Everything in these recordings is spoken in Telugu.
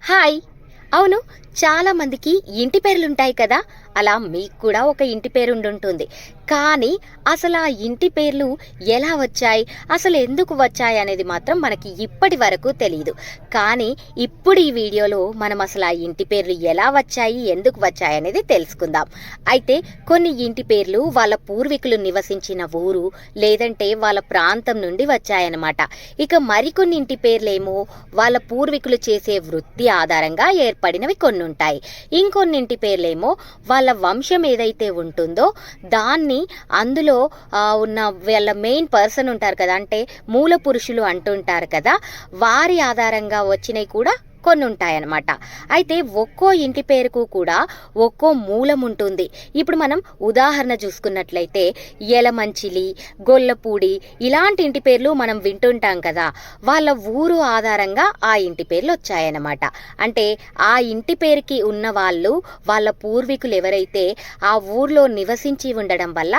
హాయ్. అవును, చాలా మందికి ఇంటి పేర్లుంటాయి కదా! అలా మీకు కూడా ఒక ఇంటి పేరుండుంటుంది. కానీ అసలు ఆ ఇంటి పేర్లు ఎలా వచ్చాయి? అసలు ఎందుకు వచ్చాయి అనేది మాత్రం మనకి ఇప్పటి వరకు తెలీదు. కానీ ఇప్పుడు ఈ వీడియోలో మనం అసలు ఆ ఇంటి పేర్లు ఎలా వచ్చాయి? ఎందుకు వచ్చాయి అనేది తెలుసుకుందాం. అయితే కొన్ని ఇంటి పేర్లు వాళ్ళ పూర్వీకులు నివసించిన ఊరు లేదంటే వాళ్ళ ప్రాంతం నుండి వచ్చాయన్నమాట. ఇక మరికొన్ని ఇంటి పేర్లేమో వాళ్ళ పూర్వీకులు చేసే వృత్తి ఆధారంగా ఏర్పడినవి కొన్నుంటాయి. ఇంకొన్నింటి పేర్లేమో వాళ్ళ వంశం ఏదైతే ఉంటుందో దాన్ని అందులో ఉన్న వీళ్ళ మెయిన్ పర్సన్ ఉంటారు కదా, అంటే మూల పురుషులు అంటుంటారు కదా, వారి ఆధారంగా వచ్చినవి కూడా కొన్ని ఉంటాయన్నమాట. అయితే ఒక్కో ఇంటి పేరుకు కూడా ఒక్కో మూలం ఉంటుంది. ఇప్పుడు మనం ఉదాహరణ చూసుకున్నట్లయితే యలమంచిలి, గొల్లపూడి ఇలాంటి ఇంటి పేర్లు మనం వింటుంటాం కదా, వాళ్ళ ఊరు ఆధారంగా ఆ ఇంటి పేర్లు వచ్చాయన్నమాట. అంటే ఆ ఇంటి పేరుకి ఉన్న వాళ్ళు వాళ్ళ పూర్వీకులు ఎవరైతే ఆ ఊర్లో నివసించి ఉండడం వల్ల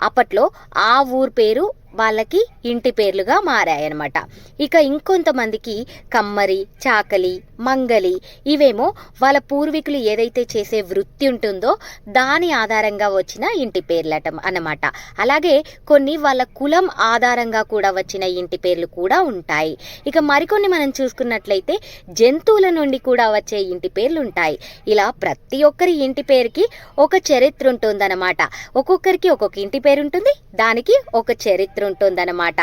అప్పట్లో ఆ ఊరు పేరు వాళ్ళకి ఇంటి పేర్లుగా మారాయన్నమాట. ఇక ఇంకొంతమందికి కమ్మరి, చాకలి, మంగలి ఇవేమో వాళ్ళ పూర్వీకులు ఏదైతే చేసే వృత్తి ఉంటుందో దాని ఆధారంగా వచ్చిన ఇంటి పేర్లట అన్నమాట. అలాగే కొన్ని వాళ్ళ కులం ఆధారంగా కూడా వచ్చిన ఇంటి పేర్లు కూడా ఉంటాయి. ఇక మరికొన్ని మనం చూసుకున్నట్లయితే జంతువుల నుండి కూడా వచ్చే ఇంటి పేర్లు ఉంటాయి. ఇలా ప్రతి ఒక్కరి ఇంటి పేరుకి ఒక చరిత్ర ఉంటుందన్నమాట. ఒక్కొక్కరికి ఒక్కొక్క ఇంటి పేరు ఉంటుంది, దానికి ఒక చరిత్ర ఉంటుందన్నమాట.